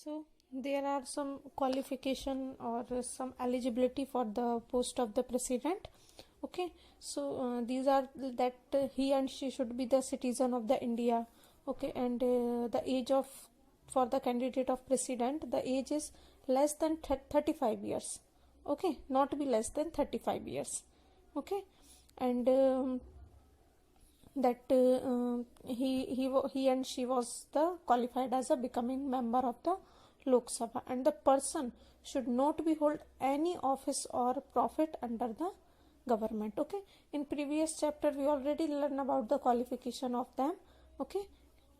So there are some qualification or some eligibility for the post of the president. Okay, so these are that he and she should be the citizen of the India. Okay, and the age of for the candidate of president, the age is less than 35 years. Okay, not be less than 35 years. Okay, and that he and she was the qualified as a becoming member of the Lok Sabha, and the person should not be hold any office or profit under the government. Okay, in previous chapter we already learned about the qualification of them. Okay,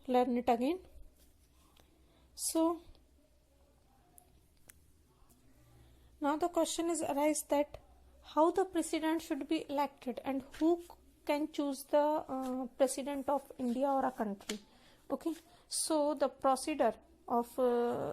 learn it again. So now the question is arise that how the president should be elected and who can choose the president of India or a country. Okay, so the procedure of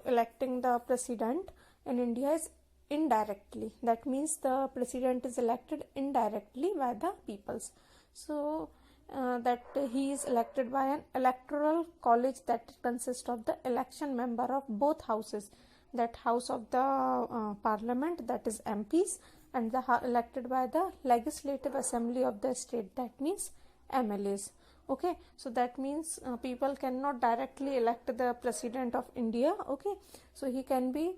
electing the president in India is indirectly. That means the president is elected indirectly by the peoples. So that he is elected by an electoral college that consists of the election member of both houses, that house of the parliament, that is MPs, and the elected by the legislative assembly of the state, that means MLAs. Okay, so that means people cannot directly elect the president of India. Okay, so he can be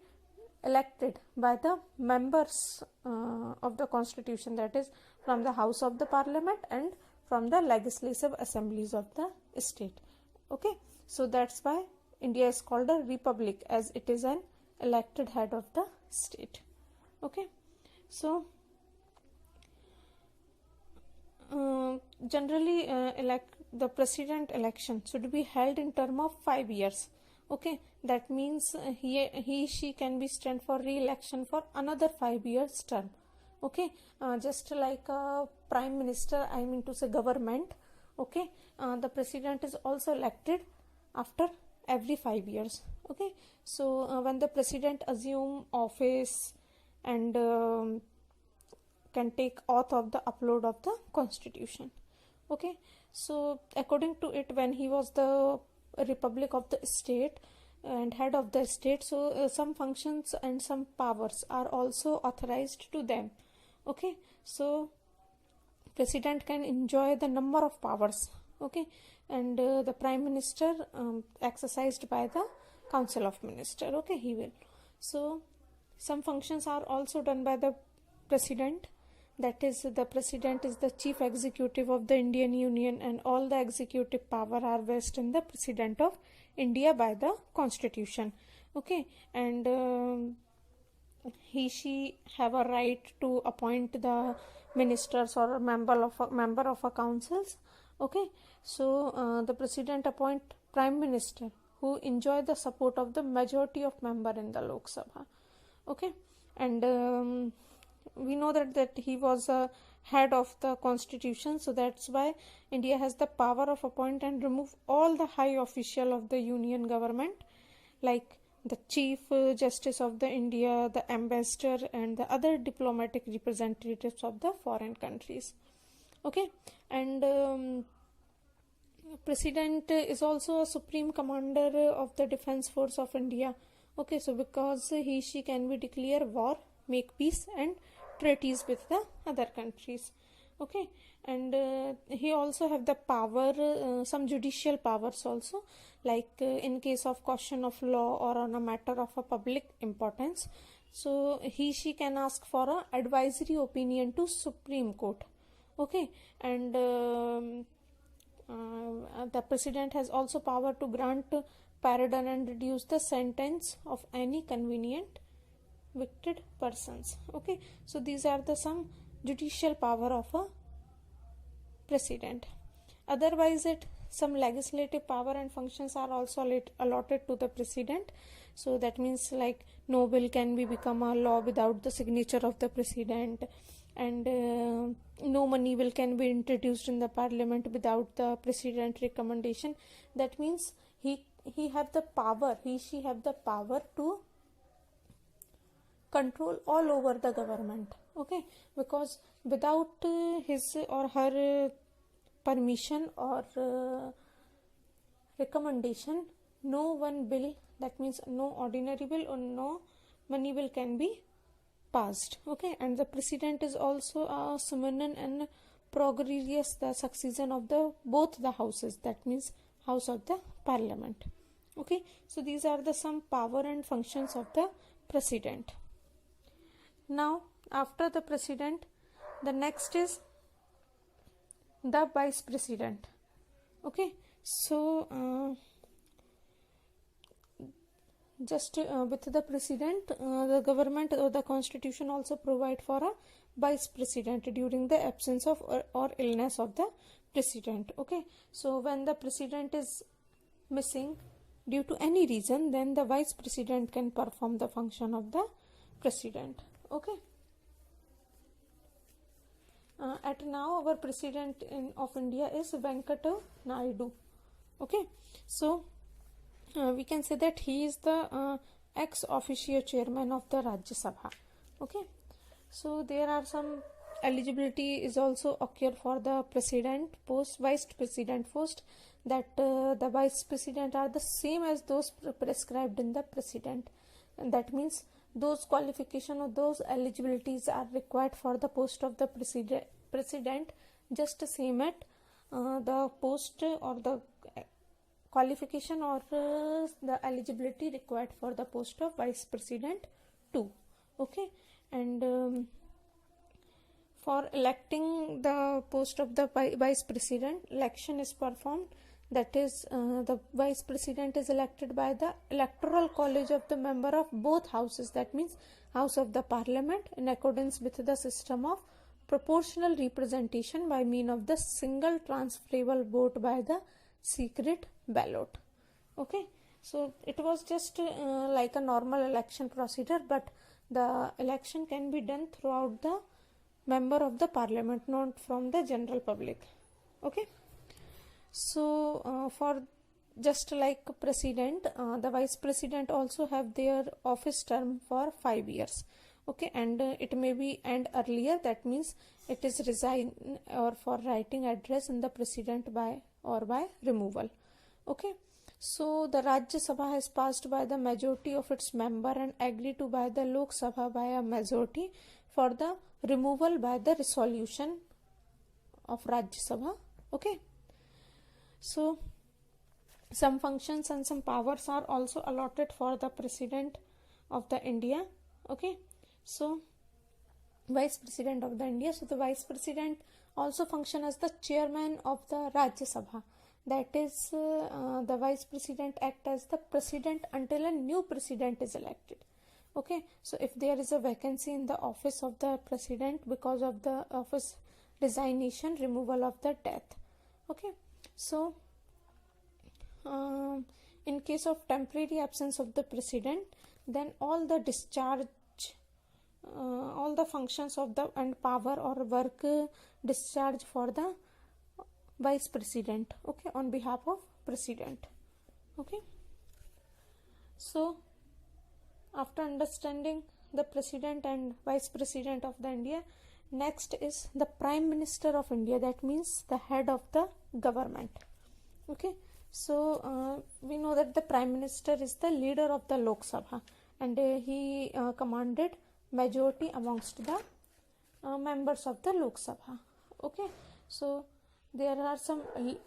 elected by the members of the constitution, that is from the house of the parliament and from the legislative assemblies of the state. Okay, so that's why India is called a republic, as it is an elected head of the state. Okay, so generally the president election should be held in term of 5 years. Okay, that means she can be stand for re-election for another 5 years term. Okay, just like a prime minister, I mean to say government. Okay, the president is also elected after every 5 years. Okay, so when the president assume office and can take oath of the upload of the constitution. Okay, so according to it, when he was the republic of the state and head of the state, so some functions and some powers are also authorized to them. Okay, so president can enjoy the number of powers. Okay, and the prime minister exercised by the council of minister. Okay, he will. So some functions are also done by the president, that is the president is the chief executive of the Indian Union, and all the executive power are vested in the president of India by the constitution. Okay, and she have a right to appoint the ministers or a member of a councils. Okay, so the president appoint prime minister who enjoy the support of the majority of member in the Lok Sabha. Okay, and we know that he was a head of the constitution, so that's why India has the power of appoint and remove all the high official of the union government, like the chief justice of the India, the ambassador, and the other diplomatic representatives of the foreign countries. Okay, and president is also a supreme commander of the defense force of India. Okay, so because she can be declare war, make peace, and treaties with the other countries. Okay, and he also have the power, some judicial powers also, like in case of question of law or on a matter of a public importance, so she can ask for a advisory opinion to Supreme Court. Okay, and the president has also power to grant pardon and reduce the sentence of any convenient convicted persons. Okay, so these are the some judicial power of a president. Otherwise, some legislative power and functions are also allotted to the president. So that means like no bill can be become a law without the signature of the president, and no money bill can be introduced in the parliament without the president recommendation. That means he have the power, she have the power to control all over the government. Okay, because without his or her permission or recommendation, no one bill, that means no ordinary bill or no money bill can be passed. Okay, and the president is also a sovereign and prorogative, the succession of the both the houses, that means house of the parliament. Okay, so these are the some power and functions of the president. Now after the president, the next is the vice president. Okay, so just with the president, the government or the constitution also provide for a vice president during the absence of or illness of the president. Okay, so when the president is missing due to any reason, then the vice president can perform the function of the president. Okay, at now our president of India is Venkata Naidu. Okay, so we can say that he is the ex officio chairman of the Rajya Sabha. Okay, so there are some eligibility is also occur for the president post, vice president post, that the vice president are the same as those prescribed in the president, and that means those qualification or those eligibilities are required for the post of the president just same at the post or the qualification or the eligibility required for the post of vice president too. Okay, and for electing the post of the vice president, election is performed, that is the vice president is elected by the electoral college of the member of both houses, that means house of the parliament, in accordance with the system of proportional representation by means of the single transferable vote by the secret ballot. Okay, so it was just like a normal election procedure, but the election can be done throughout the member of the parliament, not from the general public. Okay, so for just like president, the vice president also have their office term for 5 years. Okay, and it may be end earlier, that means it is resign or for writing address in the president by or by removal. Okay, so the Rajya Sabha has passed by the majority of its member and agreed to by the Lok Sabha by a majority for the removal by the resolution of Rajya Sabha. Okay, so some functions and some powers are also allotted for the president of the India. Okay, so vice president of the India, so the vice president also function as the chairman of the Rajya Sabha, that is the vice president act as the president until a new president is elected. Okay, so if there is a vacancy in the office of the president because of the office resignation, removal of the death. Okay, so in case of temporary absence of the president, then all the discharge all the functions of the and power or work discharge for the vice president, okay, on behalf of president. Okay, so after understanding the president and vice president of the India, next is the prime minister of India, that means the head of the government. Okay, so we know that the prime minister is the leader of the Lok Sabha, and he commanded majority amongst the members of the Lok Sabha. Okay, so there are some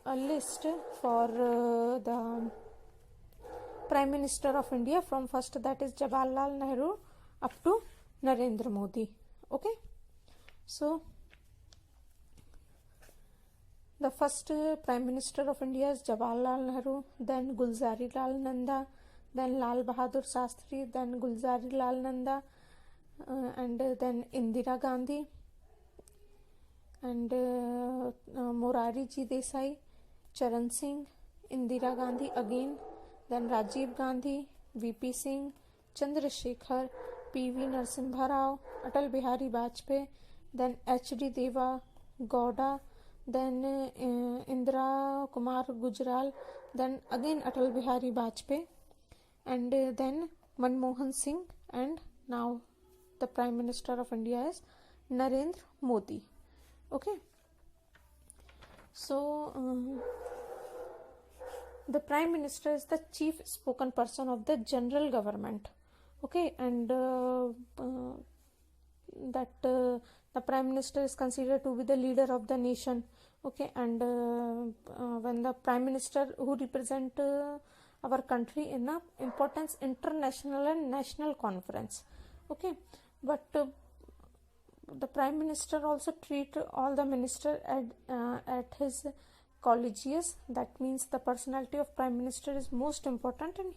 list for the Prime Minister of India from first, that is Jawaharlal Nehru, up to Narendra Modi. Okay, so the first Prime Minister of India is Jawaharlal Nehru, then Gulzari Lal Nanda, then Lal Bahadur Shastri, then Gulzari Lal Nanda, and then Indira Gandhi, and Morari Ji Desai, Charan Singh, Indira Gandhi again, then Rajiv Gandhi, VP Singh, Chandrasekhar, PV Narasimha Rao, Atal Bihari Vajpayee, then HD Deva Gowda, then Indira Kumar Gujral, then again Atal Bihari Vajpayee, and then Manmohan Singh, and now the Prime Minister of India is Narendra Modi. Okay, so the prime minister is the chief spoken person of the general government. Okay, and the prime minister is considered to be the leader of the nation. Okay, and when the prime minister who represent our country in a importance international and national conference. Okay, but the prime minister also treat all the minister at his collegius. That means the personality of prime minister is most important, and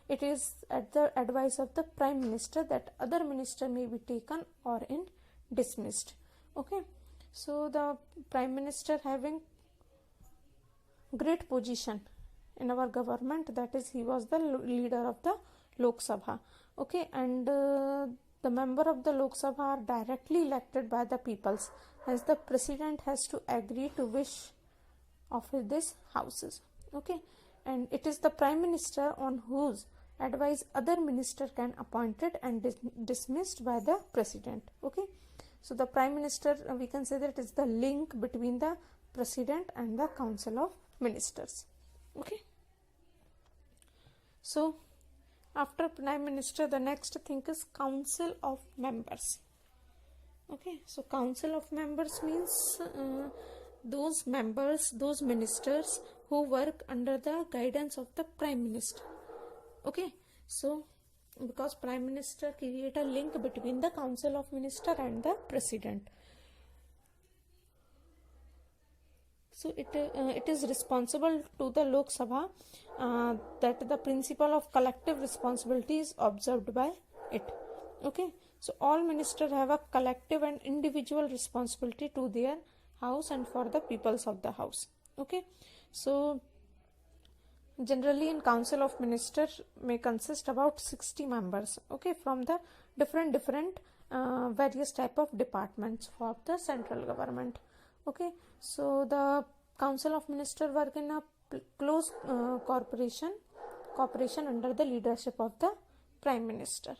it is at the advice of the prime minister that other minister may be taken or in dismissed. Okay, so the prime minister having great position in our government, that is he was the leader of the Lok Sabha. Okay, and the member of the Lok Sabha are directly elected by the peoples, as the president has to agree to wish of these houses. Okay, and it is the prime minister on whose advice other minister can appointed and dismissed by the president. Okay, so the prime minister, we can say that is the link between the president and the council of ministers. Okay, so after prime minister, the next thing is council of members. Okay, so council of members means those members, those ministers who work under the guidance of the prime minister. Okay, so because prime minister create a link between the council of minister and the president. So it is responsible to the Lok Sabha that the principle of collective responsibility is observed by it. Okay, so all ministers have a collective and individual responsibility to their house and for the peoples of the house. Okay, so generally in council of ministers may consist about 60 members. Okay, from the different various type of departments for the central government. Okay, so the council of ministers work in a close cooperation under the leadership of the prime minister.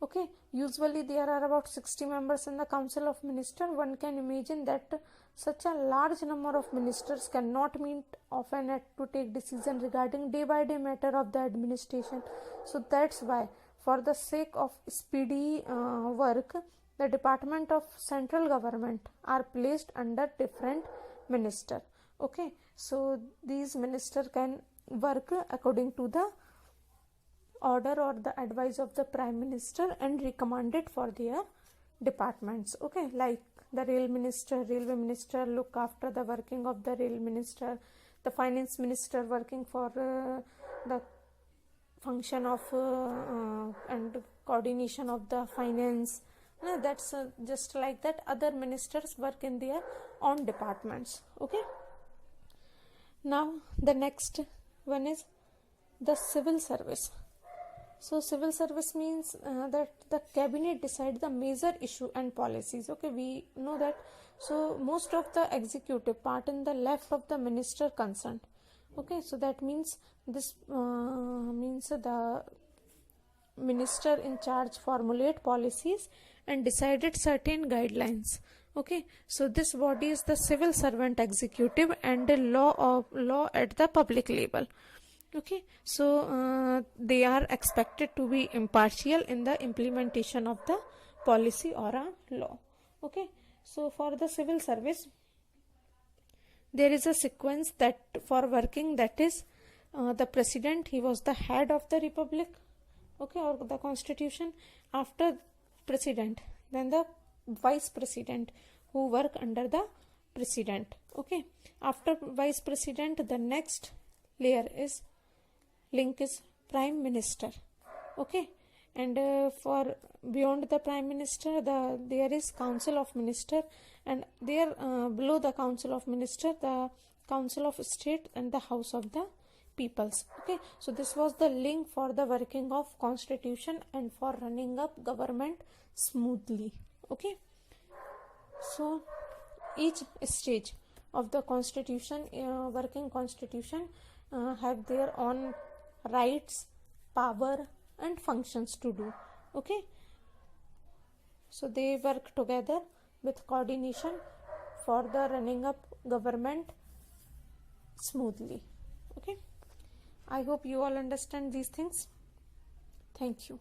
Okay, usually there are about 60 members in the council of ministers. One can imagine that such a large number of ministers cannot meet often to take decision regarding day by day matter of the administration. So that's why, for the sake of speedy work, the department of central government are placed under different minister. Okay, so these minister can work according to the order or the advice of the prime minister and recommended for their departments. Okay, like the railway minister look after the working of the rail minister, the finance minister working for the function of and coordination of the finance. That's just like that other ministers work in their own departments. Okay, now the next one is the civil service. So civil service means that the cabinet decide the major issue and policies. Okay, we know that. So most of the executive part in the left of the minister concerned. Okay, so that means this means the minister in charge formulate policies and decided certain guidelines. Okay, so this body is the civil servant executive and the law at the public level. Okay, so they are expected to be impartial in the implementation of the policy or a law. Okay, so for the civil service there is a sequence that for working, that is the president, he was the head of the republic, okay, or the constitution. After president, then the vice president who work under the president. Okay, after vice president, the next layer is link is prime minister. Okay, and for beyond the prime minister, there is council of minister, and there below the council of minister, the council of state and the house of the peoples. Okay, so this was the link for the working of constitution and for running up government smoothly. Okay, so each stage of the constitution, working constitution, have their own rights, power and functions to do. Okay, so they work together with coordination for the running up government smoothly. Okay. I hope you all understand these things. Thank you.